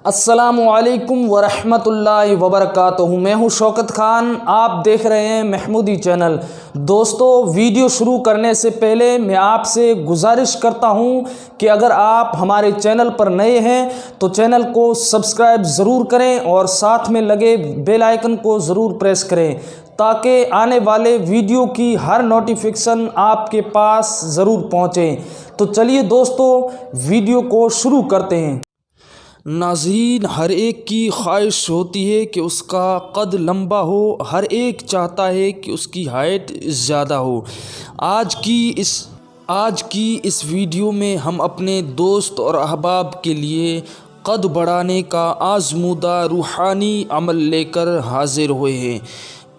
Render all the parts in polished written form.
अस्सलामु अलैकुम वरहमतुल्लाहि वबरकातुहू। मैं हूँ शौकत खान, आप देख रहे हैं महमूदी चैनल। दोस्तों, वीडियो शुरू करने से पहले मैं आपसे गुजारिश करता हूँ कि अगर आप हमारे चैनल पर नए हैं तो चैनल को सब्सक्राइब ज़रूर करें और साथ में लगे बेल आइकन को ज़रूर प्रेस करें ताकि आने वाले वीडियो की हर नोटिफिकेशन आपके पास ज़रूर पहुँचे। तो चलिए दोस्तों, वीडियो को शुरू करते हैं। नाज़रीन, हर एक की ख्वाहिश होती है कि उसका कद लंबा हो, हर एक चाहता है कि उसकी हाइट ज़्यादा हो। आज की इस वीडियो में हम अपने दोस्त और अहबाब के लिए कद बढ़ाने का आज़मूदा रूहानी अमल लेकर हाजिर हुए हैं।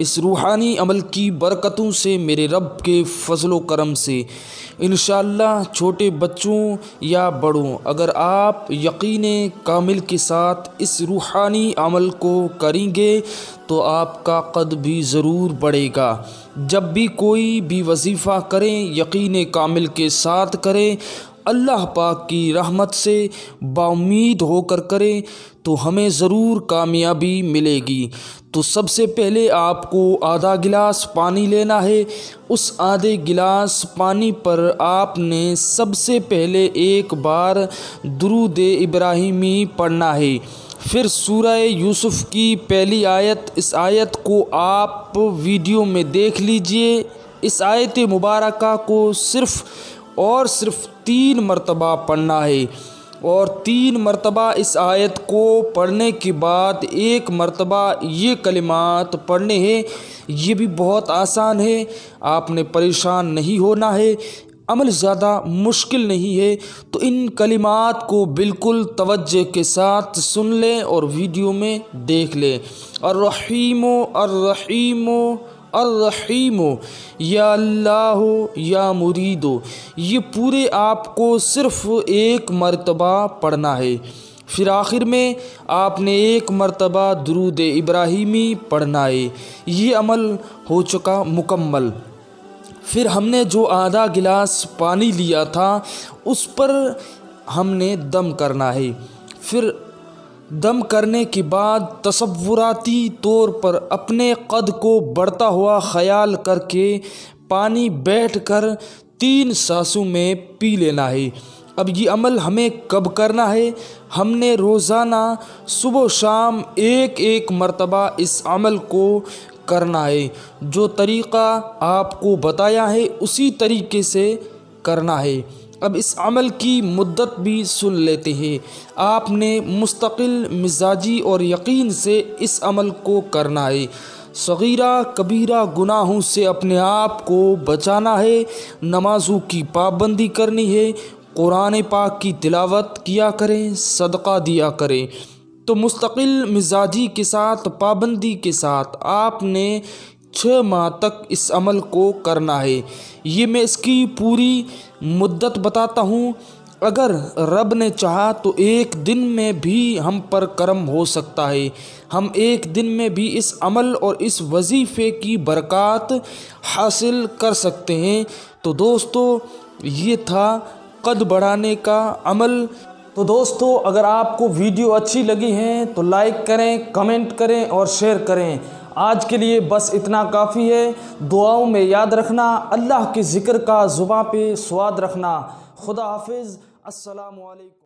इस रूहानी अमल की बरकतों से, मेरे रब के फजलो करम से इंशाअल्लाह छोटे बच्चों या बड़ों, अगर आप यकीन कामिल के साथ इस रूहानी अमल को करेंगे तो आपका कद भी ज़रूर बढ़ेगा। जब भी कोई भी वजीफ़ा करें, यकीन कामिल के साथ करें, अल्लाह पाक की रहमत से बाउम्मीद होकर करें तो हमें ज़रूर कामयाबी मिलेगी। तो सबसे पहले आपको आधा गिलास पानी लेना है। उस आधे गिलास पानी पर आपने सबसे पहले एक बार दुरूद इब्राहिमी पढ़ना है। फिर सूरह यूसुफ की पहली आयत, इस आयत को आप वीडियो में देख लीजिए। इस आयत मुबारका को सिर्फ़ 3 मरतबा पढ़ना है और 3 मरतबा इस आयत को पढ़ने के बाद 1 मरतबा ये कलिमात पढ़ने हैं। ये भी बहुत आसान है, आपने परेशान नहीं होना है, अमल ज़्यादा मुश्किल नहीं है। तो इन कलिमात को बिल्कुल तवज्जो के साथ सुन लें और वीडियो में देख लें। अर्रहीमो अर्रहीमो अर्रहीमो या अल्लाह या मुरीदो, ये पूरे आपको सिर्फ़ 1 मरतबा पढ़ना है। फिर आखिर में आपने 1 मरतबा दुरूद इब्राहिमी पढ़ना है। ये अमल हो चुका मुकम्मल। फिर हमने जो आधा गिलास पानी लिया था उस पर हमने दम करना है। फिर दम करने के बाद तसव्वुराती तौर पर अपने कद को बढ़ता हुआ ख्याल करके पानी बैठकर 3 सांसों में पी लेना है। अब ये अमल हमें कब करना है? हमने रोज़ाना सुबह शाम 1-1 मरतबा इस अमल को करना है। जो तरीक़ा आपको बताया है उसी तरीके से करना है। अब इस अमल की मुद्दत भी सुन लेते हैं। आपने मुस्तकिल मिजाजी और यकीन से इस अमल को करना है। सगीरा कबीरा गुनाहों से अपने आप को बचाना है। नमाज़ों की पाबंदी करनी है। कुरान पाक की तिलावत किया करें, सदका दिया करें। तो मुस्तकिल मिजाजी के साथ, पाबंदी के साथ आपने 6 माह तक इस अमल को करना है। ये मैं इसकी पूरी मुद्दत बताता हूँ। अगर रब ने चाहा तो 1 दिन में भी हम पर करम हो सकता है। हम 1 दिन में भी इस अमल और इस वजीफ़े की बरक़ात हासिल कर सकते हैं। तो दोस्तों, ये था कद बढ़ाने का अमल। तो दोस्तों, अगर आपको वीडियो अच्छी लगी है तो लाइक करें, कमेंट करें और शेयर करें। आज के लिए बस इतना काफ़ी है। दुआओं में याद रखना, अल्लाह के ज़िक्र का ज़ुबां पे स्वाद रखना। खुदा हाफिज़। अस्सलामु अलैकुम।